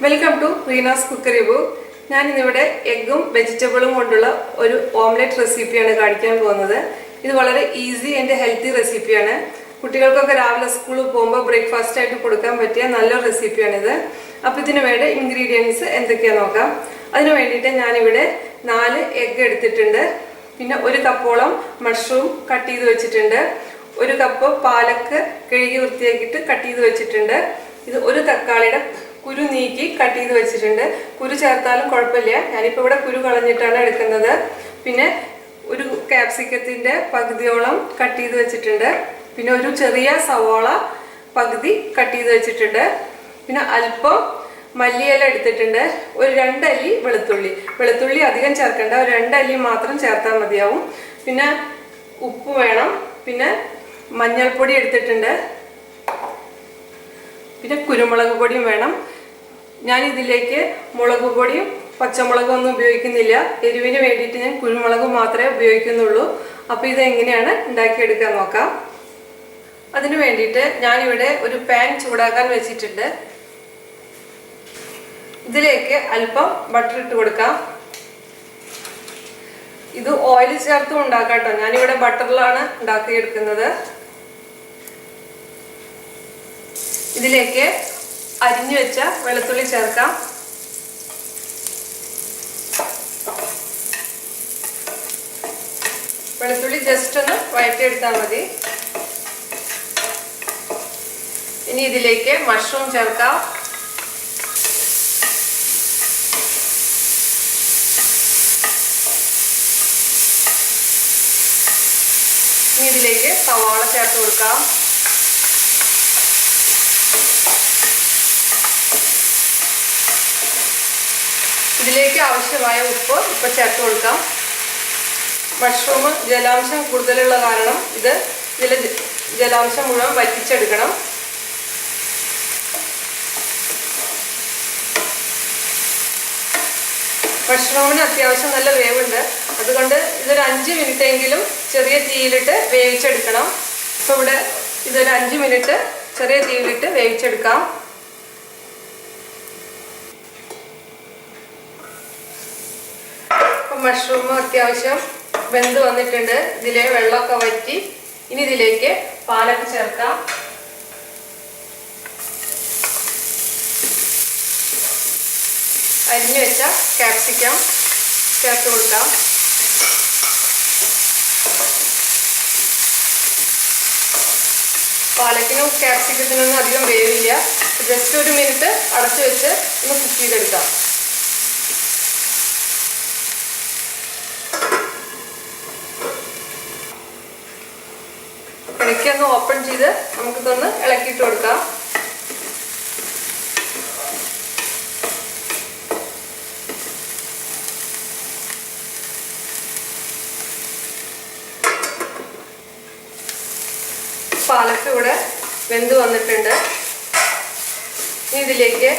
Welcome to Reena's cookery book. ഞാൻ ഇന്നിവിടെ എഗ്ഗും വെജിറ്റബിളും കൊണ്ടുള്ള ഒരു ഓംലെറ്റ് റെസിപ്പിയാണ് കാണിക്കാൻ പോകുന്നത്. ഇത് വളരെ ഈസി ആൻഡ് ഹെൽത്തി റെസിപ്പിയാണ്. കുട്ടികൾക്കൊക്കെ രാവിലെ സ്കൂളിൽ പോകുമ്പോൾ ബ്രേക്ക്ഫാസ്റ്റ് ആയിട്ട് കൊടുക്കാൻ പറ്റിയ നല്ലൊരു റെസിപ്പിയാണിത്. അപ്പോൾ ഇതിന് വേണ്ട ഇൻഗ്രീഡിയൻസ് എന്തൊക്കെയാണെന്ന് നോക്കാം. അതിന് വേണ്ടിയിട്ട് ഞാനിവിടെ 4 എഗ്ഗ് എടുത്തിട്ടുണ്ട്. പിന്നെ 1 കപ്പോളം മഷ്റൂം കട്ട് ചെയ്ത് വെച്ചിട്ടുണ്ട്. 1 കപ്പ് പാലക്ക് കഴുകി വൃത്തിയാക്കിയിട്ട് കട്ട് ചെയ്ത് വെച്ചിട്ടുണ്ട്. ഇത് 1 തക്കാളിയുടെ കുരു നീക്കി കട്ട് ചെയ്ത് വെച്ചിട്ടുണ്ട്. കുരു ചേർത്താലും കുഴപ്പമില്ല, ഞാനിപ്പോൾ ഇവിടെ കുരു കളഞ്ഞിട്ടാണ് എടുക്കുന്നത്. പിന്നെ 1 ക്യാപ്സിക്കത്തിൻ്റെ പകുതിയോളം കട്ട് ചെയ്ത് വെച്ചിട്ടുണ്ട്. പിന്നെ 1 ചെറിയ സവാള പകുതി കട്ട് ചെയ്ത് വെച്ചിട്ടുണ്ട്. പിന്നെ അല്പം മല്ലിയില എടുത്തിട്ടുണ്ട്. 2 അല്ലി വെളുത്തുള്ളി അധികം ചേർക്കേണ്ട, 2 അല്ലി മാത്രം ചേർത്താൽ മതിയാവും. പിന്നെ ഉപ്പ് വേണം. പിന്നെ മഞ്ഞൾപ്പൊടി എടുത്തിട്ടുണ്ട്. പിന്നെ കുരുമുളക് പൊടിയും വേണം. ഞാൻ ഇതിലേക്ക് മുളക് പൊടിയും പച്ചമുളകും ഒന്നും ഉപയോഗിക്കുന്നില്ല. എരിവിന് വേണ്ടിയിട്ട് ഞാൻ കുരുമുളക് മാത്രമേ ഉപയോഗിക്കുന്നുള്ളൂ. അപ്പോൾ ഇതെങ്ങനെയാണ് ഉണ്ടാക്കിയെടുക്കാൻ നോക്കാം. അതിന് വേണ്ടിയിട്ട് ഞാനിവിടെ ഒരു പാൻ ചൂടാക്കാൻ വെച്ചിട്ടുണ്ട്. ഇതിലേക്ക് അല്പം ബട്ടർ ഇട്ട് കൊടുക്കാം. ഇത് ഓയിൽ ചേർത്തും ഉണ്ടാക്കാം കേട്ടോ. ഞാനിവിടെ ബട്ടറിലാണ് ഉണ്ടാക്കിയെടുക്കുന്നത്. ഇതിലേക്ക് അരിഞ്ഞു വെച്ച വെളുത്തുള്ളി ചേർക്കാം. വെളുത്തുള്ളി ജസ്റ്റ് ഒന്ന് വഴറ്റിയെടുത്താൽ മതി. ഇനി ഇതിലേക്ക് മഷ്റൂം ചേർക്കാം. ഇനി ഇതിലേക്ക് സവാള ചേർത്ത് കൊടുക്കാം. ഇതിലേക്ക് ആവശ്യമായ ഉപ്പ് ഇപ്പം ചേർത്ത് കൊടുക്കാം. മഷ്റൂം ജലാംശം കൂടുതലുള്ള കാരണം ഇതിൽ ജലാംശം മുഴുവൻ വറ്റിച്ചെടുക്കണം. മഷ്റൂമിന് അത്യാവശ്യം നല്ല വേവുണ്ട്. അതുകൊണ്ട് ഇതൊരു 5 മിനിറ്റെങ്കിലും ചെറിയ തീയിലിട്ട് വേവിച്ചെടുക്കണം. ഇപ്പോൾ ഇവിടെ ഇതൊരു 5 മിനിറ്റ് ചെറിയ തീയിലിട്ട് വേവിച്ചെടുക്കാം. മഷ്റൂം അത്യാവശ്യം വെന്ത് വന്നിട്ടുണ്ട്. ഇതിലെ വെള്ളമൊക്കെ വറ്റി. ഇനി ഇതിലേക്ക് പാലക്ക് ചേർക്കാം. അരിഞ്ഞു വെച്ച ക്യാപ്സിക്കം ചേർത്ത് കൊടുക്കാം. പാലക്കിനും ക്യാപ്സിക്കത്തിനൊന്നും അധികം വേവില്ല. ജസ്റ്റ് 1 മിനിറ്റ് അടച്ചു വെച്ച് ഒന്ന് കുക്ക് ചെയ്തെടുക്കാം. ഇടയ്ക്കൊന്ന് ഓപ്പൺ ചെയ്ത് നമുക്കിതൊന്ന് ഇളക്കിയിട്ട് കൊടുക്കാം. പാലക്ക് ഇവിടെ വെന്ത് വന്നിട്ടുണ്ട്. ഇനി ഇതിലേക്ക്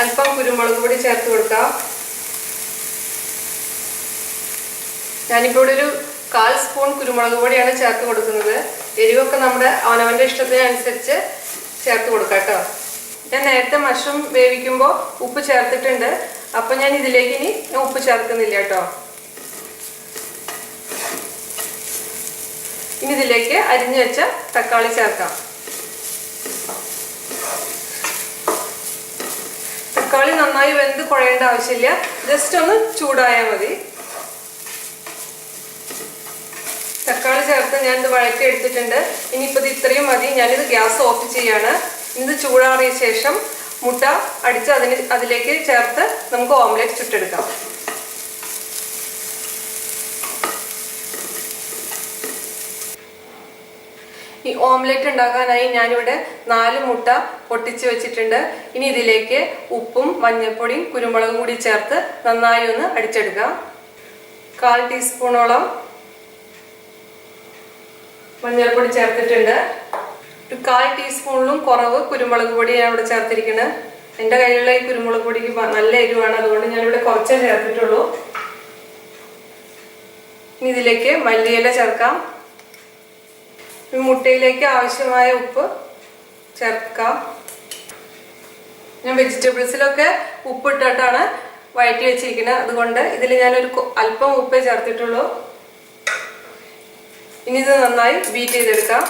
അല്പം കുരുമുളക് പൊടി ചേർത്ത് കൊടുക്കാം. ഞാനിപ്പോൾ ഇവിടെ ഒരു 1/4 സ്പൂൺ കുരുമുളക് പൊടിയാണ് ചേർത്ത് കൊടുക്കുന്നത്. എരിവൊക്കെ നമ്മുടെ അവനവൻ്റെ ഇഷ്ടത്തിനനുസരിച്ച് ചേർത്ത് കൊടുക്കാം കേട്ടോ. ഞാൻ നേരത്തെ മഷ്റൂം വേവിക്കുമ്പോൾ ഉപ്പ് ചേർത്തിട്ടുണ്ട്. അപ്പം ഞാൻ ഇതിലേക്ക് ഇനി ഉപ്പ് ചേർക്കുന്നില്ല കേട്ടോ. ഇനി ഇതിലേക്ക് അരിഞ്ഞു വെച്ച തക്കാളി ചേർക്കാം. തക്കാളി നന്നായി വെന്ത് കുഴയേണ്ട ആവശ്യമില്ല, ജസ്റ്റ് ഒന്ന് ചൂടായാൽ മതി. തക്കാളി ചേർത്ത് ഞാനിത് വഴറ്റി എടുത്തിട്ടുണ്ട്. ഇനിയിപ്പോൾ ഇത് ഇത്രയും മതി. ഞാനിത് ഗ്യാസ് ഓഫ് ചെയ്യാണ്. ഇത് ചൂടാറിയ ശേഷം മുട്ട അടിച്ച് അതിലേക്ക് ചേർത്ത് നമുക്ക് ഓംലെറ്റ് ചുട്ടെടുക്കാം. ഈ ഓംലെറ്റ് ഉണ്ടാക്കാനായി ഞാനിവിടെ 4 മുട്ട പൊട്ടിച്ച് വെച്ചിട്ടുണ്ട്. ഇനി ഇതിലേക്ക് ഉപ്പും മഞ്ഞൾപ്പൊടിയും കുരുമുളകും കൂടി ചേർത്ത് നന്നായി ഒന്ന് അടിച്ചെടുക്കാം. 1/4 ടീസ്പൂണോളം മഞ്ഞൾപ്പൊടി ചേർത്തിട്ടുണ്ട്. ഒരു 1/4 ടീസ്പൂണിലും കുറവ് കുരുമുളക് പൊടി ഞാൻ ഇവിടെ ചേർത്തിരിക്കുന്നത്. എൻ്റെ കയ്യിലുള്ള ഈ കുരുമുളക് പൊടിക്ക് നല്ല എരിവാണ്, അതുകൊണ്ട് ഞാനിവിടെ കുറച്ചേ ചേർത്തിട്ടുള്ളൂ. ഇനി ഇതിലേക്ക് മല്ലിയില ചേർക്കാം. മുട്ടയിലേക്ക് ആവശ്യമായ ഉപ്പ് ചേർക്കാം. ഞാൻ വെജിറ്റബിൾസിലൊക്കെ ഉപ്പിട്ടിട്ടാണ് വഴറ്റി വെച്ചിരിക്കുന്നത്. അതുകൊണ്ട് ഇതിൽ ഞാനൊരു അല്പം ഉപ്പേ ചേർത്തിട്ടുള്ളൂ. ഇനി ഇത് നന്നായി ബീറ്റ് ചെയ്തെടുക്കാം.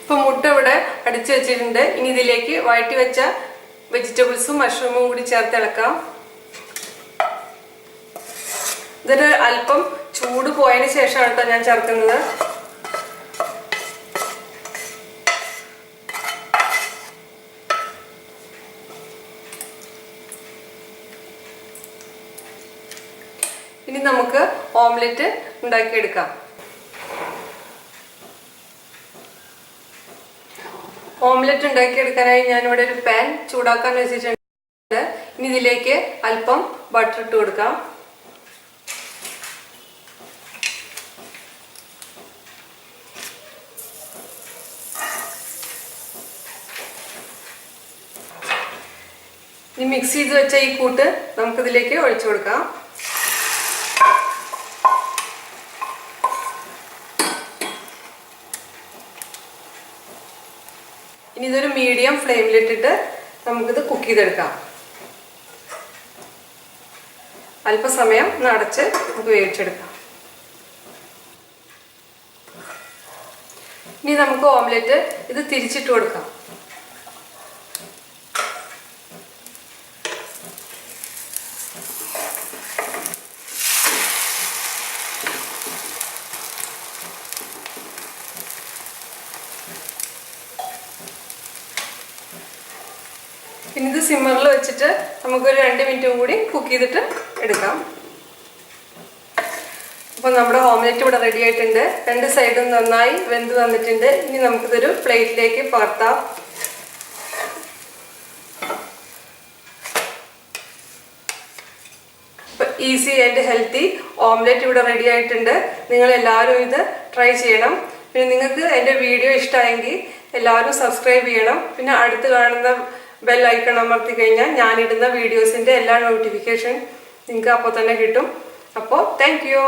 ഇപ്പൊ മുട്ട ഇവിടെ അടിച്ചു വെച്ചിട്ടുണ്ട്. ഇനി ഇതിലേക്ക് വഴറ്റി വെച്ച വെജിറ്റബിൾസും മഷ്റൂമും കൂടി ചേർത്ത് ഇളക്കാം. ഇതൊരു അല്പം ചൂട് പോയതിനു ശേഷമാണ് കേട്ടോ ഞാൻ ചേർക്കുന്നത്. ഇനി നമുക്ക് ഓംലെറ്റ് ഉണ്ടാക്കിയെടുക്കാം. ഓംലെറ്റ് ഉണ്ടാക്കിയെടുക്കാനായി ഞാനിവിടെ ഒരു പാൻ ചൂടാക്കാൻ വെച്ചിട്ടുണ്ട്. ഇനി ഇതിലേക്ക് അല്പം ബട്ടർ ഇട്ട് കൊടുക്കാം. ഇനി മിക്സ് ചെയ്ത് വെച്ച ഈ കൂട്ട് നമുക്കിതിലേക്ക് ഒഴിച്ചു കൊടുക്കാം. ഇനി ഇതൊരു മീഡിയം ഫ്ലെയിമിലിട്ടിട്ട് നമുക്കിത് കുക്ക് ചെയ്തെടുക്കാം. അല്പസമയം അടച്ച് നമുക്ക് വേവിച്ചെടുക്കാം. ഇനി നമുക്ക് ഓംലെറ്റ് ഇത് തിരിച്ചിട്ട് കൊടുക്കാം. പിന്നെ ഇത് സിമ്മറിൽ വെച്ചിട്ട് നമുക്കൊരു 2 മിനിറ്റും കൂടി കുക്ക് ചെയ്തിട്ട് എടുക്കാം. അപ്പോൾ നമ്മുടെ ഓംലെറ്റ് ഇവിടെ റെഡി ആയിട്ടുണ്ട്. 2 സൈഡും നന്നായി വെന്ത് വന്നിട്ടുണ്ട്. ഇനി നമുക്കിതൊരു പ്ലേറ്റിലേക്ക് പകർത്താം. അപ്പോൾ ഈസി ആൻഡ് ഹെൽത്തി ഓംലെറ്റ് ഇവിടെ റെഡി ആയിട്ടുണ്ട്. നിങ്ങൾ എല്ലാവരും ഇത് ട്രൈ ചെയ്യണം. പിന്നെ നിങ്ങൾക്ക് എൻ്റെ വീഡിയോ ഇഷ്ടമായെങ്കിൽ എല്ലാവരും സബ്സ്ക്രൈബ് ചെയ്യണം. പിന്നെ അടുത്ത് കാണുന്ന ബെൽ ഐക്കൺ അമർത്തി കഴിഞ്ഞാൽ ഞാനിടുന്ന വീഡിയോസിൻ്റെ എല്ലാ നോട്ടിഫിക്കേഷൻ നിങ്ങൾക്ക് അപ്പോൾ തന്നെ കിട്ടും. അപ്പോൾ താങ്ക് യു.